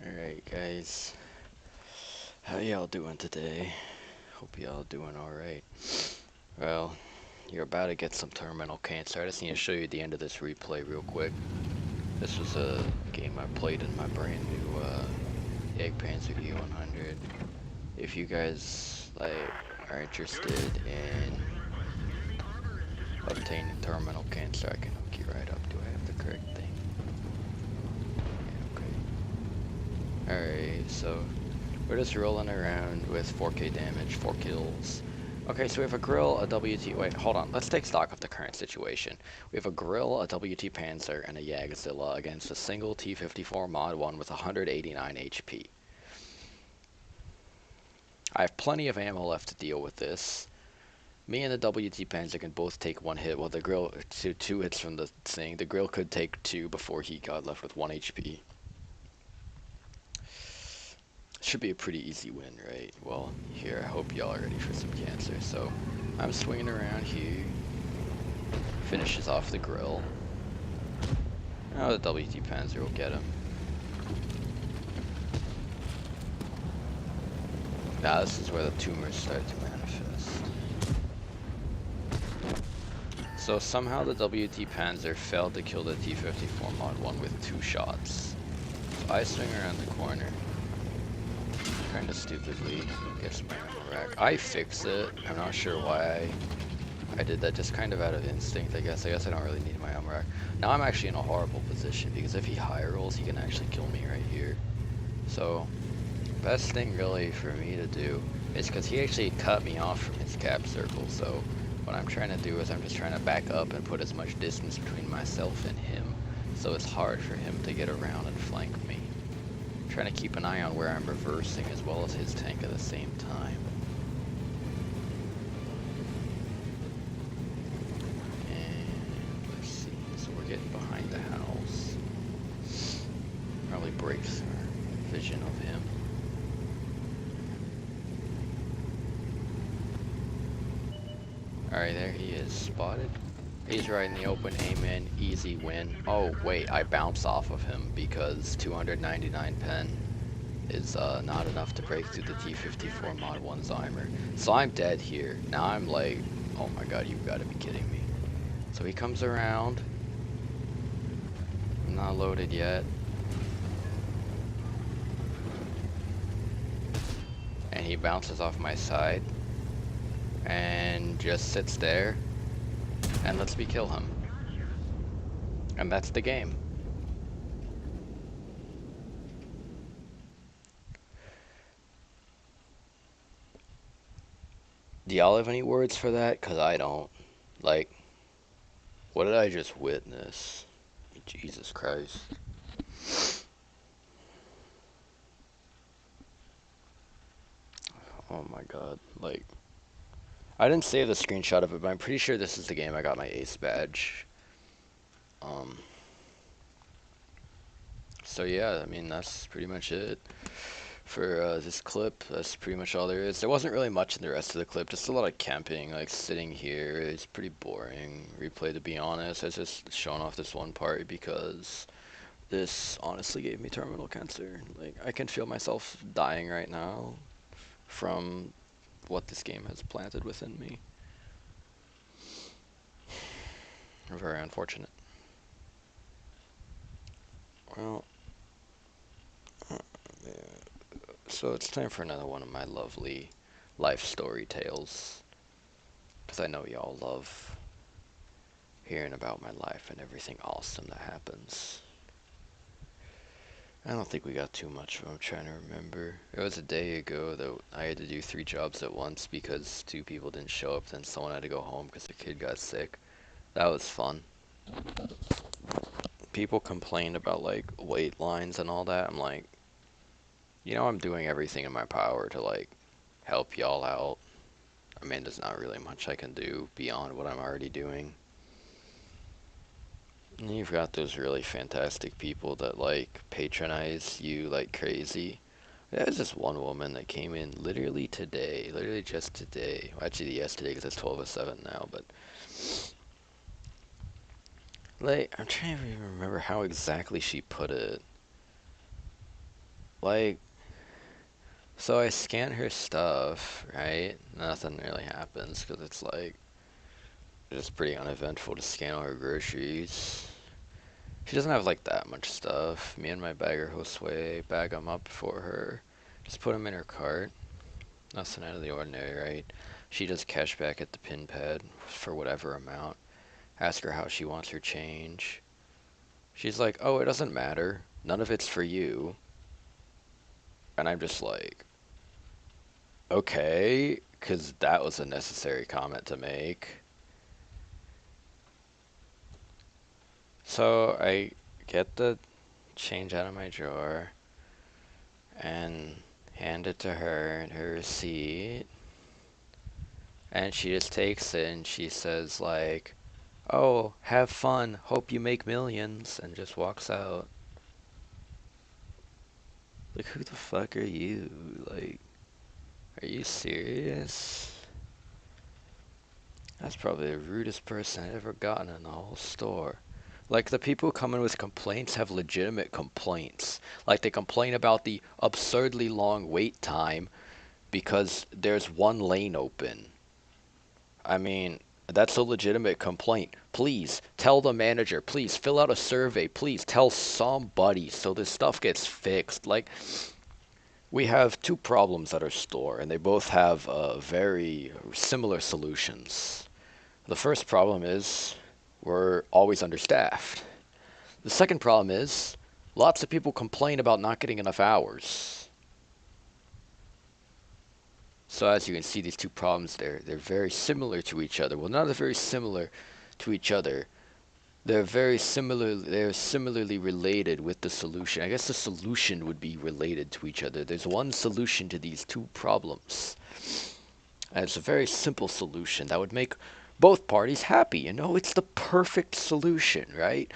Alright guys, how y'all doing today? Hope y'all doing alright. Well, you're about to get some terminal cancer. I just need to show you the end of this replay real quick. This was a game I played in my brand new Egg Panzer E100. If you guys are interested in obtaining terminal cancer, I can hook you right up. Do I have the correct thing? Yeah, okay. Alright, so we're just rolling around with 4k damage, 4 kills. Okay, so we have a grill, a WT, wait, hold on, let's take stock of the current situation. We have a grill, a WT Panzer, and a Yagzilla against a single T-54 Mod 1 with 189 HP. I have plenty of ammo left to deal with this. Me and the WT Panzer can both take one hit, while the grill, two hits from the thing. The grill could take two before he got left with 1 HP. Should be a pretty easy win, right? Well, here, I hope y'all are ready for some cancer. So, I'm swinging around here. Finishes off the grill. Oh, the WT Panzer will get him. Now, this is where the tumors start to manifest. So, somehow the WT Panzer failed to kill the T-54 Mod 1 with 2 shots. So, I swing around the corner. Kinda stupidly, gets my ammo rack. I fix it. I'm not sure why I did that, just kind of out of instinct, I guess. I don't really need my ammo rack. Now I'm actually in a horrible position, because if he high rolls, he can actually kill me right here. So, best thing really for me to do is, because he actually cut me off from his cap circle, so what I'm trying to do is I'm just trying to back up and put as much distance between myself and him, so it's hard for him to get around and flank me. Trying to keep an eye on where I'm reversing as well as his tank at the same time. And let's see, so we're getting behind the house. Probably breaks our vision of him. Alright, there he is, spotted. He's right in the open, amen, easy win. Oh wait, I bounce off of him because 299 pen is not enough to break through the T-54 Mod 1's armor. So I'm dead here. Now I'm like, oh my god, you've got to be kidding me. So he comes around. I'm not loaded yet. And he bounces off my side. And just sits there. And lets me kill him. And that's the game. Do y'all have any words for that? Cause I don't. Like, what did I just witness? Jesus Christ. Oh my god. Like, I didn't save the screenshot of it, but I'm pretty sure this is the game I got my ace badge. So yeah, I mean, that's pretty much it for this clip. That's pretty much all there is. There wasn't really much in the rest of the clip, just a lot of camping, like sitting here. It's pretty boring replay, to be honest. I was just showing off this one part because this honestly gave me terminal cancer. Like, I can feel myself dying right now from what this game has planted within me. Very unfortunate. Well, yeah. So it's time for another one of my lovely life story tales. Because I know y'all love hearing about my life and everything awesome that happens. I don't think we got too much, I'm trying to remember. It was a day ago that I had to do 3 jobs at once because 2 people didn't show up, then someone had to go home because their kid got sick. That was fun. People complained about like wait lines and all that. I'm like, you know, I'm doing everything in my power to like help y'all out. I mean, there's not really much I can do beyond what I'm already doing. And you've got those really fantastic people that like patronize you like crazy. There's this one woman that came in literally today, literally just today. Well, actually yesterday because it's 12:07 now, but like, I'm trying to even remember how exactly she put it. Like, so I scan her stuff, right? Nothing really happens because it's like, it's pretty uneventful to scan all her groceries. She doesn't have like that much stuff. Me and my bagger Josue bag them up for her. Just put them in her cart. Nothing out of the ordinary, right? She does cash back at the pin pad for whatever amount. Ask her how she wants her change. She's like, oh, it doesn't matter. None of it's for you. And I'm just like, okay, because that was a necessary comment to make. So I get the change out of my drawer and hand it to her and her receipt. And she just takes it and she says like, oh, have fun, hope you make millions, and just walks out. Like, who the fuck are you? Like, are you serious? That's probably the rudest person I've ever gotten in the whole store. Like, the people who come in with complaints have legitimate complaints. Like, they complain about the absurdly long wait time because there's one lane open. I mean, that's a legitimate complaint. Please tell the manager. Please fill out a survey. Please tell somebody so this stuff gets fixed. Like, we have two problems at our store, and they both have very similar solutions. The first problem is we're always understaffed. The second problem is lots of people complain about not getting enough hours. So as you can see, these two problems, they're very similar to each other. Well, not very similar to each other. They're similarly related with the solution. I guess the solution would be related to each other. There's one solution to these two problems. And it's a very simple solution that would make both parties happy. You know, it's the perfect solution, right?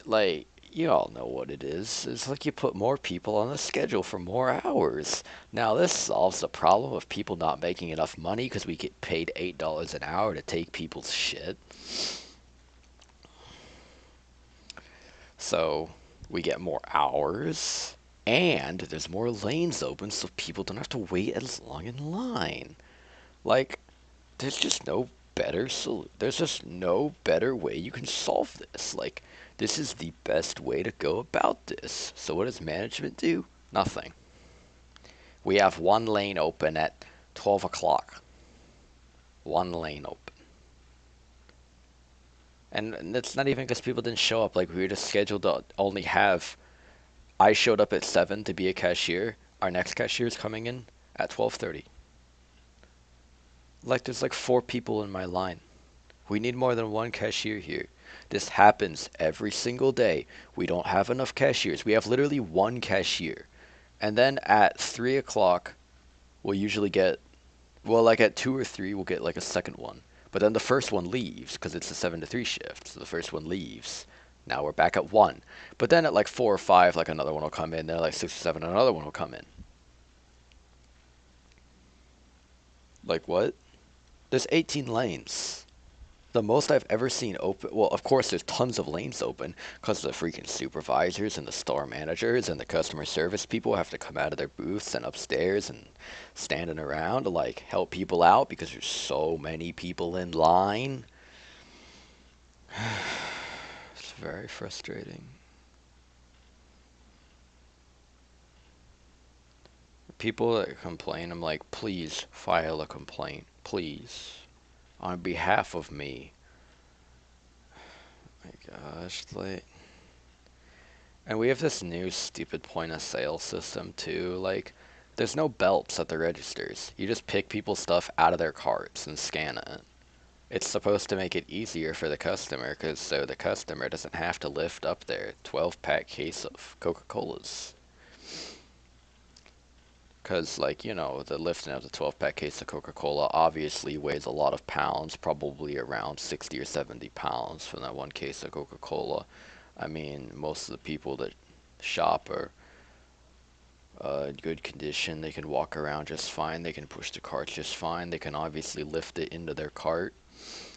Like, you all know what it is. It's like you put more people on the schedule for more hours. Now, this solves the problem of people not making enough money because we get paid $8 an hour to take people's shit. So, we get more hours, and there's more lanes open so people don't have to wait as long in line. Like, there's just no there's just no better way you can solve this. Like, this is the best way to go about this. So what does management do? Nothing. We have one lane open at 12 o'clock. One lane open. And it's not even because people didn't show up. Like, we were just scheduled to only have... I showed up at 7 to be a cashier. Our next cashier is coming in at 12:30. Like, there's like 4 people in my line. We need more than one cashier here. This happens every single day. We don't have enough cashiers. We have literally one cashier. And then at 3 o'clock, we'll usually get, well, like at 2 or 3, we'll get like a second one. But then the first one leaves because it's a 7 to 3 shift. So the first one leaves. Now we're back at 1. But then at like 4 or 5, like another one will come in. Then at like 6 or 7, another one will come in. Like what? There's 18 lanes. The most I've ever seen open, well, of course, there's tons of lanes open because the freaking supervisors and the store managers and the customer service people have to come out of their booths and upstairs and standing around to like help people out because there's so many people in line. It's very frustrating. People that complain, I'm like, please file a complaint, please, on behalf of me. My gosh, like. And we have this new stupid point of sale system too. Like, there's no belts at the registers. You just pick people's stuff out of their carts and scan it. It's supposed to make it easier for the customer, cause so the customer doesn't have to lift up their 12-pack case of Coca-Colas. Cause like, you know, the lifting of the 12-pack case of Coca-Cola obviously weighs a lot of pounds, probably around 60 or 70 pounds from that one case of Coca-Cola. I mean, most of the people that shop are in good condition. They can walk around just fine. They can push the cart just fine. They can obviously lift it into their cart,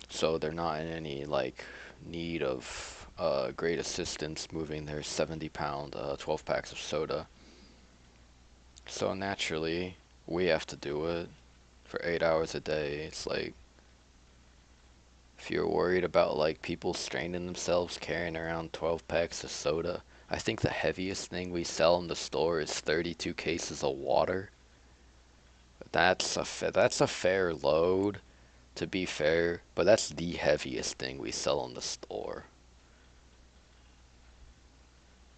so they're not in any like need of great assistance moving their 70-pound 12 packs of soda. So naturally, we have to do it for 8 hours a day. It's like, if you're worried about like people straining themselves carrying around 12 packs of soda, I think the heaviest thing we sell in the store is 32 cases of water. That's a fair load, to be fair, but that's the heaviest thing we sell in the store.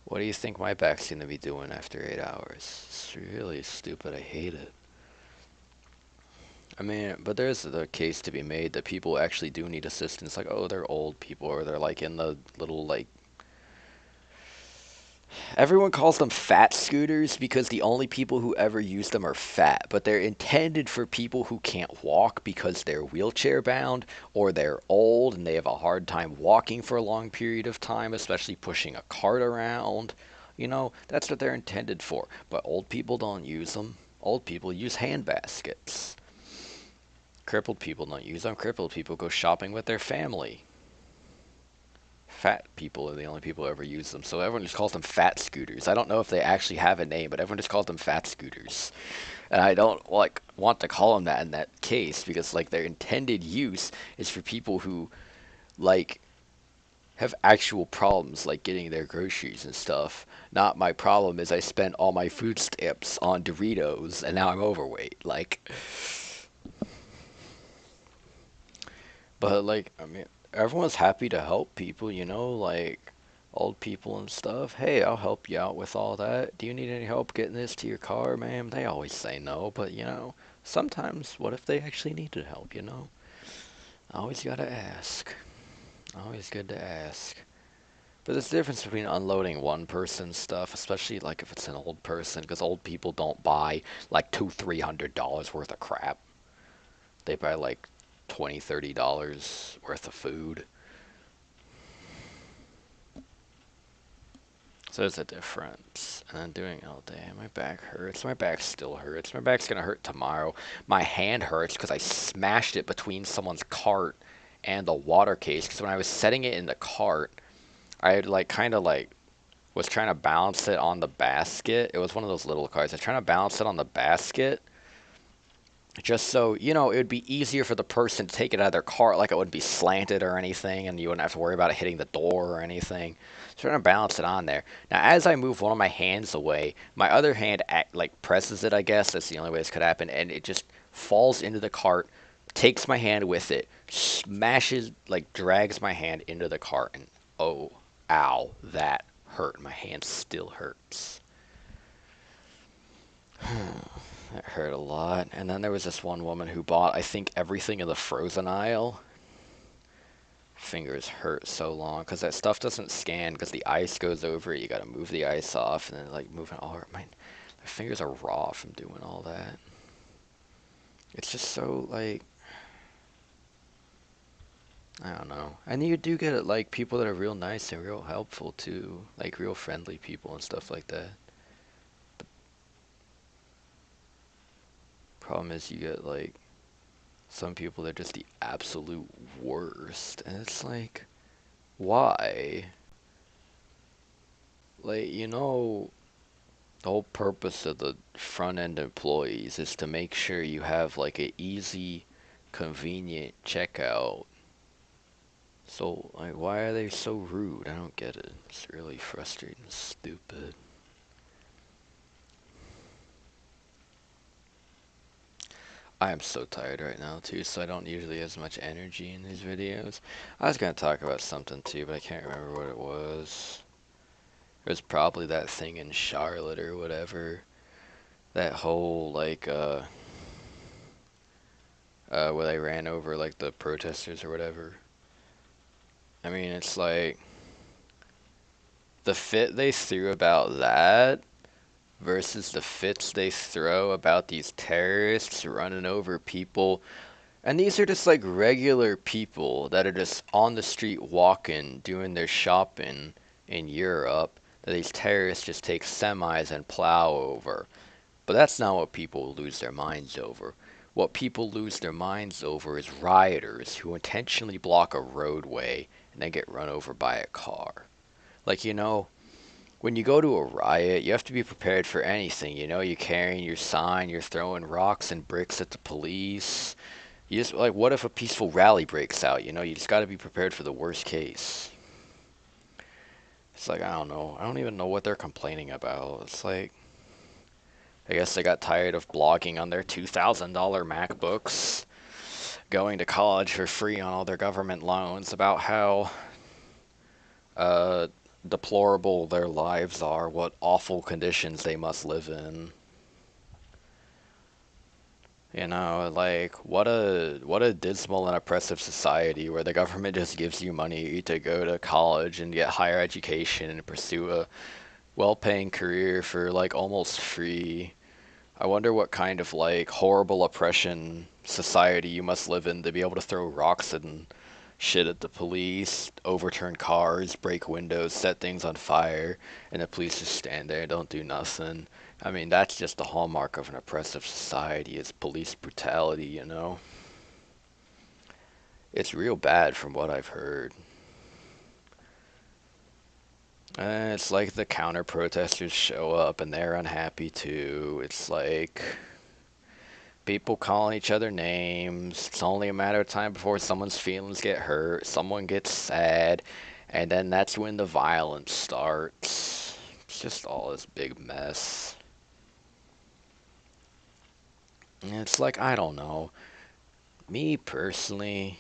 What do you think my back's gonna be doing after 8 hours? It's really stupid. I hate it. I mean, but there's the case to be made that people actually do need assistance. Like, oh, they're old people, or they're like in the little like. Everyone calls them fat scooters because the only people who ever use them are fat, but they're intended for people who can't walk because they're wheelchair bound or they're old and they have a hard time walking for a long period of time, especially pushing a cart around. That's what they're intended for. But old people don't use them. Old people use hand baskets. Crippled people don't use them. Crippled people go shopping with their family. Fat people are the only people who ever use them, so everyone just calls them fat scooters. I don't know if they actually have a name, but everyone just calls them fat scooters. And I don't like want to call them that in that case because like their intended use is for people who like have actual problems like getting their groceries and stuff. Not my problem is I spent all my food stamps on Doritos and now I'm overweight. Like, but like, I mean, everyone's happy to help people, like old people and stuff. Hey, I'll help you out with all that. Do you need any help getting this to your car, ma'am? They always say no, but sometimes what if they actually needed help? Always gotta ask. Always good to ask. But there's a difference between unloading one person's stuff, especially like if it's an old person, because old people don't buy like $200-300 worth of crap. They buy like $20-30 worth of food. So there's a difference. And then doing it all day, my back hurts. My back still hurts. My back's gonna hurt tomorrow. My hand hurts because I smashed it between someone's cart and the water case. Because when I was setting it in the cart, I had like kind of like was trying to balance it on the basket. It was one of those little carts. I was trying to balance it on the basket, just so it would be easier for the person to take it out of their cart, like it wouldn't be slanted or anything, and you wouldn't have to worry about it hitting the door or anything. So I'm trying to balance it on there. Now, as I move one of my hands away, my other hand like presses it. I guess that's the only way this could happen, and it just falls into the cart, takes my hand with it, smashes, like drags my hand into the cart, and oh, ow, that hurt. My hand still hurts. That hurt a lot. And then there was this one woman who bought, I think, everything in the frozen aisle. Fingers hurt so long because that stuff doesn't scan because the ice goes over it. You gotta move the ice off and then like moving all my fingers are raw from doing all that. It's just so like I don't know. And you do get like people that are real nice and real helpful too, like real friendly people and stuff like that. Problem is you get like some people that are just the absolute worst, and it's like, why? Like, the whole purpose of the front end employees is to make sure you have like a easy, convenient checkout. So, like, why are they so rude? I don't get it. It's really frustrating and stupid. I am so tired right now too, so I don't usually have as much energy in these videos. I was gonna talk about something too, but I can't remember what it was. It was probably that thing in Charlotte or whatever. That whole like where they ran over like the protesters or whatever. I mean, it's like the fit they threw about that versus the fits they throw about these terrorists running over people. And these are just like regular people that are just on the street walking, doing their shopping in Europe, that these terrorists just take semis and plow over. But that's not what people lose their minds over. What people lose their minds over is rioters who intentionally block a roadway and then get run over by a car. Like, when you go to a riot, you have to be prepared for anything. You're carrying your sign, you're throwing rocks and bricks at the police. You just, like, what if a peaceful rally breaks out? You just got to be prepared for the worst case. It's like, I don't know. I don't even know what they're complaining about. It's like, I guess they got tired of blogging on their $2,000 MacBooks, going to college for free on all their government loans about how uh, deplorable their lives are, what awful conditions they must live in. Like what a dismal and oppressive society where the government just gives you money to go to college and get higher education and pursue a well-paying career for like almost free. I wonder what kind of like horrible oppression society you must live in to be able to throw rocks and shit at the police, overturn cars, break windows, set things on fire, and the police just stand there and don't do nothing. I mean, that's just the hallmark of an oppressive society is police brutality. It's real bad from what I've heard. And it's like the counter protesters show up and they're unhappy too. It's like people calling each other names. It's only a matter of time before someone's feelings get hurt, someone gets sad, and then that's when the violence starts. It's just all this big mess. And it's like, I don't know. Me personally,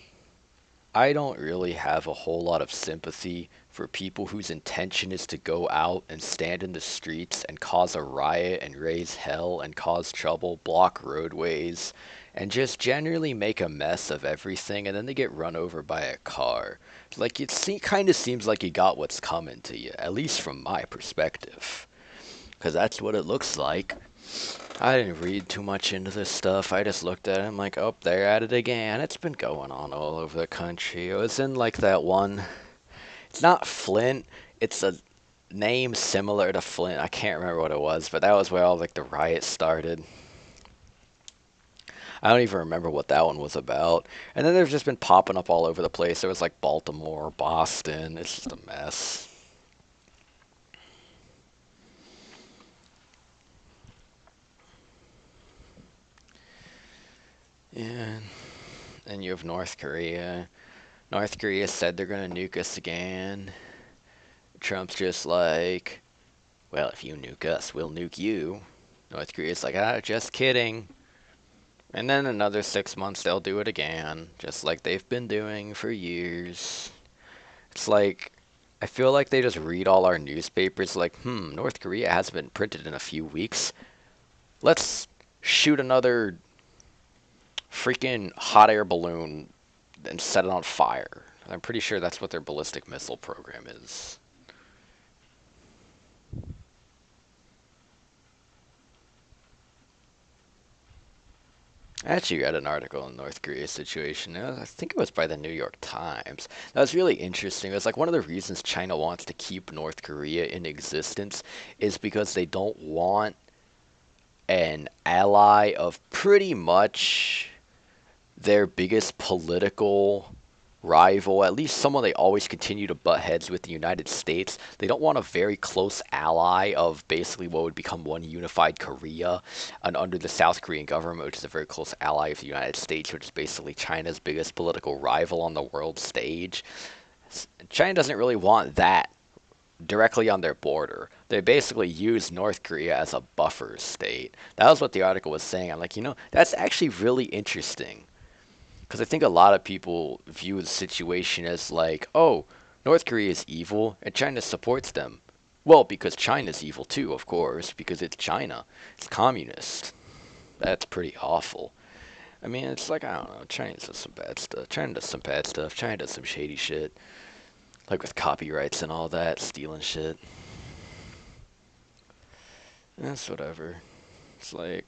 I don't really have a whole lot of sympathy for people whose intention is to go out and stand in the streets and cause a riot and raise hell and cause trouble, block roadways, and just generally make a mess of everything, and then they get run over by a car. Like, kind of seems like you got what's coming to you, at least from my perspective. Because that's what it looks like. I didn't read too much into this stuff. I just looked at it. I'm like, oh, they're at it again. It's been going on all over the country. It was in like that one. It's not Flint. It's a name similar to Flint. I can't remember what it was, but that was where all like the riots started. I don't even remember what that one was about. And then there's just been popping up all over the place. There was like Baltimore, Boston. It's just a mess. Yeah. And you have North Korea. North Korea said they're gonna nuke us again. Trump's just like, well, if you nuke us, we'll nuke you. North Korea's like, just kidding. And then another 6 months, they'll do it again, just like they've been doing for years. It's like, I feel like they just read all our newspapers like, North Korea hasn't been printed in a few weeks. Let's shoot another freaking hot air balloon and set it on fire. I'm pretty sure that's what their ballistic missile program is. I actually read an article on North Korea's situation. I think it was by the New York Times. That was really interesting. It was like one of the reasons China wants to keep North Korea in existence is because they don't want an ally of pretty much their biggest political rival, at least someone they always continue to butt heads with the United States. They don't want a very close ally of basically what would become one unified Korea, and under the South Korean government, which is a very close ally of the United States, which is basically China's biggest political rival on the world stage. China doesn't really want that directly on their border. They basically use North Korea as a buffer state. That was what the article was saying. I'm like, that's actually really interesting. Because I think a lot of people view the situation as like, oh, North Korea is evil and China supports them. Well, because China's evil too, of course, because it's China. It's communist. That's pretty awful. I mean, it's like, I don't know, China does some bad stuff. China does some bad stuff. China does some shady shit. Like with copyrights and all that, stealing shit. That's whatever. It's like,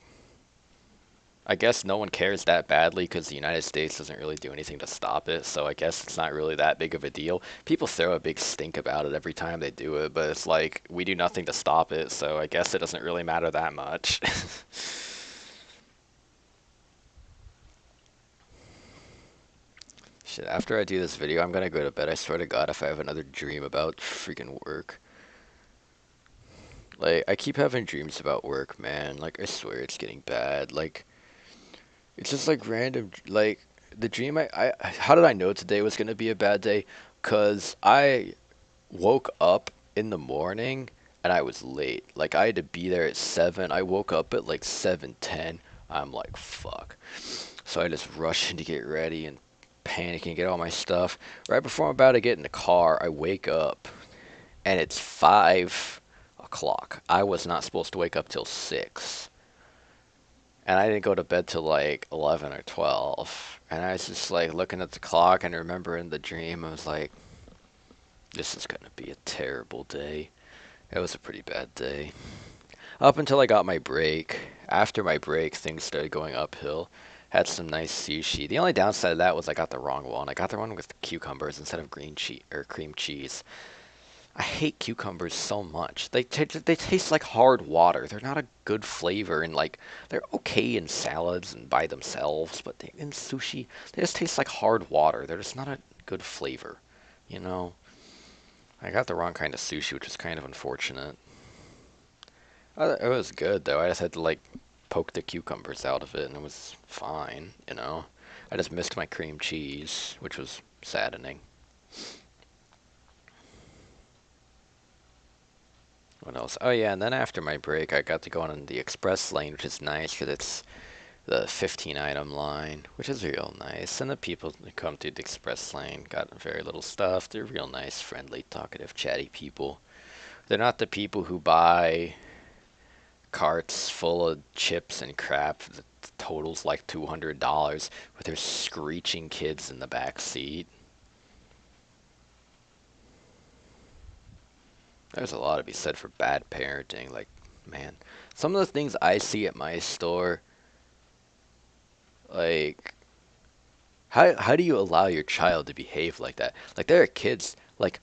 I guess no one cares that badly because the United States doesn't really do anything to stop it, so I guess it's not really that big of a deal. People throw a big stink about it every time they do it, but it's like, we do nothing to stop it, so I guess it doesn't really matter that much. Shit, after I do this video, I'm gonna go to bed. I swear to God, if I have another dream about freaking work. Like, I keep having dreams about work, man. Like, I swear it's getting bad. Like, it's just like random, like, the dream how did I know today was gonna be a bad day? 'Cause I woke up in the morning and I was late. Like, I had to be there at 7. I woke up at like 7:10. I'm like, fuck. So I just rush in to get ready and panic and get all my stuff. Right before I'm about to get in the car, I wake up and it's 5 o'clock. I was not supposed to wake up till 6. And I didn't go to bed till like 11 or 12. And I was just like looking at the clock and remembering the dream. I was like, this is going to be a terrible day. It was a pretty bad day. Up until I got my break. After my break, things started going uphill. Had some nice sushi. The only downside of that was I got the wrong one. I got the one with cucumbers instead of green cheese or cream cheese. I hate cucumbers so much. They taste like hard water. They're not a good flavor, and like they're okay in salads and by themselves, but in sushi they just taste like hard water. They're just not a good flavor, you know. I got the wrong kind of sushi, which is kind of unfortunate. It was good though. I just had to like poke the cucumbers out of it, and it was fine, you know. I just missed my cream cheese, which was saddening. What else? Oh yeah, and then after my break, I got to go on the express lane, which is nice because it's the 15 item line, which is real nice. And the people that come through the express lane got very little stuff. They're real nice, friendly, talkative, chatty people. They're not the people who buy carts full of chips and crap that totals like $200 with their screeching kids in the back seat. There's a lot to be said for bad parenting. Like, man, some of the things I see at my store, like, how do you allow your child to behave like that? Like, there are kids, like,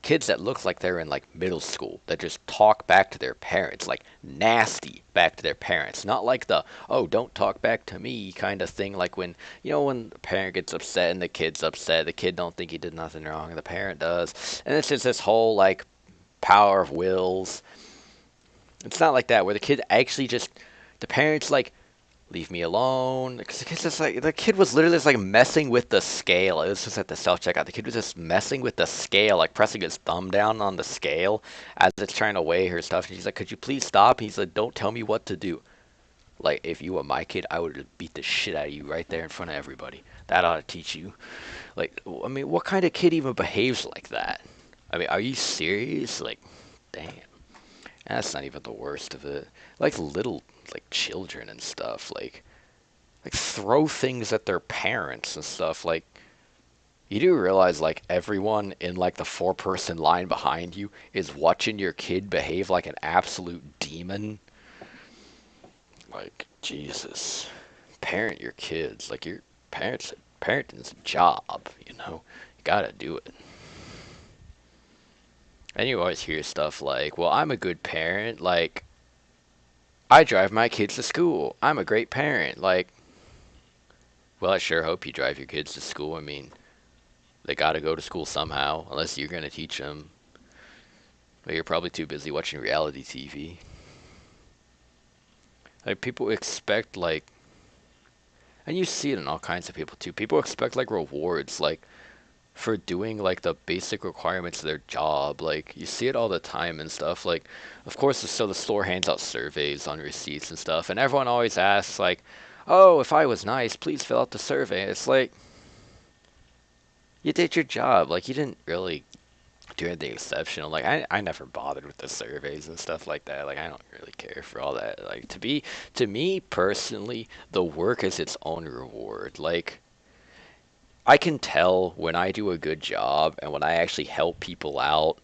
kids that look like they're in, like, middle school that just talk back to their parents, like, nasty back to their parents. Not like the, oh, don't talk back to me kind of thing, like when, you know, when the parent gets upset and the kid's upset, the kid don't think he did nothing wrong, and the parent does. And it's just this whole, like, power of wills. It's not like that where the kid actually just the parents like leave me alone because the kid's just like the kid was literally just like messing with the scale. It was just at the self checkout. The kid was just messing with the scale, like pressing his thumb down on the scale as it's trying to weigh her stuff. And she's like, "Could you please stop?" He's like, "Don't tell me what to do." Like if you were my kid, I would have beat the shit out of you right there in front of everybody. That ought to teach you. Like, I mean, what kind of kid even behaves like that? I mean, are you serious? Like, damn. That's not even the worst of it. Like little like children and stuff, like throw things at their parents and stuff. Like you do realize like everyone in like the 4-person line behind you is watching your kid behave like an absolute demon. Like Jesus, parent your kids. Like your parents, parenting's a job. You know, you gotta do it. And you always hear stuff like, "Well, I'm a good parent." Like I drive my kids to school. I'm a great parent. Like, well, I sure hope you drive your kids to school. I mean, they gotta go to school somehow, unless you're gonna teach them. But you're probably too busy watching reality TV. Like, people expect, like, and you see it in all kinds of people too. People expect, like, rewards, like, for doing, like, the basic requirements of their job. Like, you see it all the time and stuff. Like, of course, so the store hands out surveys on receipts and stuff, and everyone always asks, like, oh, if I was nice, please fill out the survey. It's like, you did your job. Like, you didn't really do anything exceptional. Like, I never bothered with the surveys and stuff like that. Like, I don't really care for all that. Like, to me personally, the work is its own reward. Like, I can tell when I do a good job and when I actually help people out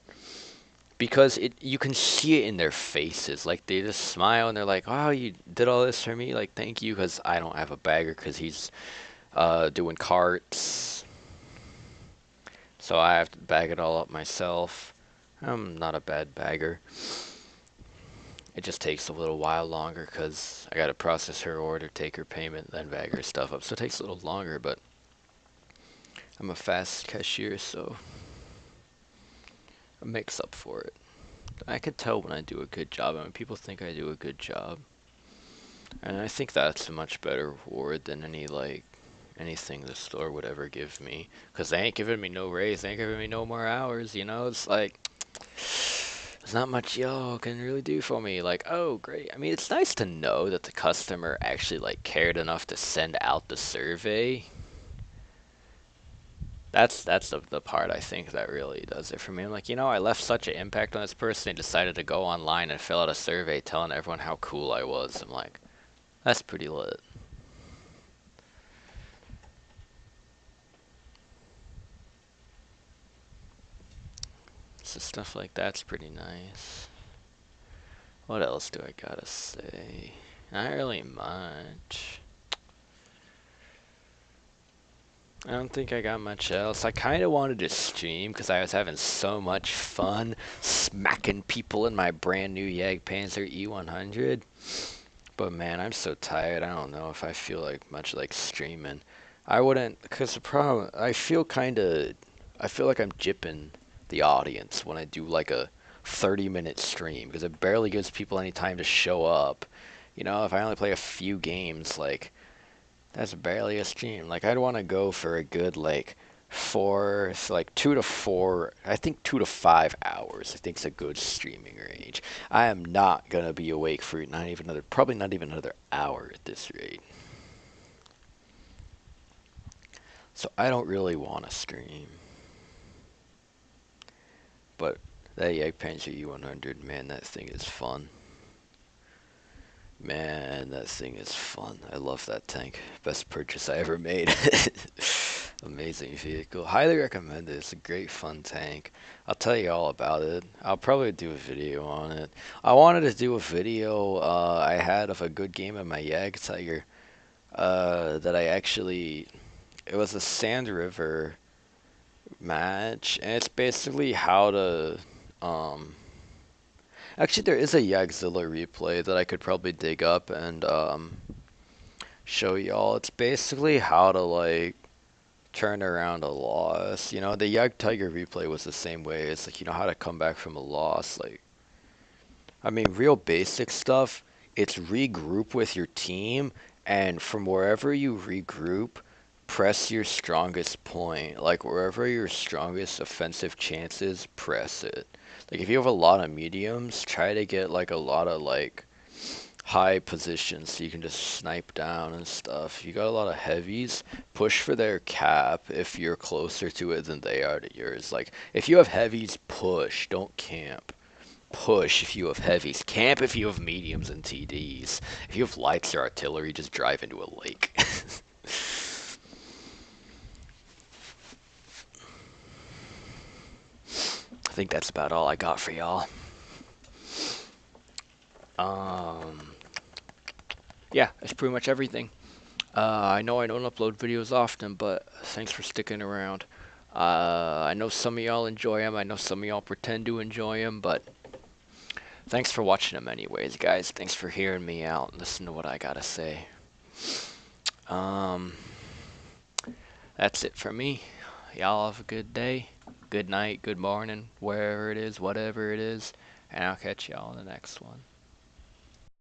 because you can see it in their faces. Like, they just smile and they're like, oh, you did all this for me. Like, thank you, because I don't have a bagger because he's doing carts. So I have to bag it all up myself. I'm not a bad bagger. It just takes a little while longer because I got to process her order, take her payment, then bag her stuff up. So it takes a little longer, but I'm a fast cashier, so it makes up for it. I can tell when I do a good job, and when people think I do a good job. And I think that's a much better reward than anything the store would ever give me. Because they ain't giving me no raise, they ain't giving me no more hours, you know? It's like, there's not much y'all can really do for me. Like, oh, great. I mean, it's nice to know that the customer actually, like, cared enough to send out the survey. That's the part I think that really does it for me. I'm like, I left such an impact on this person, they decided to go online and fill out a survey telling everyone how cool I was. I'm like, that's pretty lit. So stuff like that's pretty nice. What else do I gotta say? Not really much. I don't think I got much else. I kind of wanted to stream because I was having so much fun smacking people in my brand new Jagdpanzer E100. But man, I'm so tired. I don't know if I feel like much like streaming. I wouldn't, because the problem, I feel like I'm jipping the audience when I do like a 30-minute stream because it barely gives people any time to show up. If I only play a few games, like, that's barely a stream. Like, I'd want to go for a good, like, 2 to 4, I think 2 to 5 hours. I think it's a good streaming range. I am not going to be awake for probably not even another hour at this rate. So I don't really want to stream. But that Jagdpanzer U100, man, that thing is fun. Man, that thing is fun. I love that tank. Best purchase I ever made. Amazing vehicle. Highly recommend it. It's a great fun tank. I'll tell you all about it. I'll probably do a video on it. I wanted to do a video I had of a good game of my Yag Tiger that I actually... It was a Sand River match, and it's basically how to... Actually, there is a Yagzilla replay that I could probably dig up and show y'all. It's basically how to, like, turn around a loss. The Yag Tiger replay was the same way. It's like, how to come back from a loss. Like, I mean, real basic stuff. It's regroup with your team, and from wherever you regroup, press your strongest point. Like, wherever your strongest offensive chances, press it. Like, if you have a lot of mediums, try to get, like, a lot of, like, high positions so you can just snipe down and stuff. If you got a lot of heavies, push for their cap if you're closer to it than they are to yours. Like, if you have heavies, push. Don't camp. Push if you have heavies. Camp if you have mediums and TDs. If you have lights or artillery, just drive into a lake. I think that's about all I got for y'all. Yeah, that's pretty much everything. I know I don't upload videos often, but thanks for sticking around. I know some of y'all enjoy them. I know some of y'all pretend to enjoy them, but thanks for watching them anyways, guys. Thanks for hearing me out and listen to what I gotta say. That's it for me. Y'all have a good day, good night, good morning, wherever it is, whatever it is, and I'll catch y'all in the next one.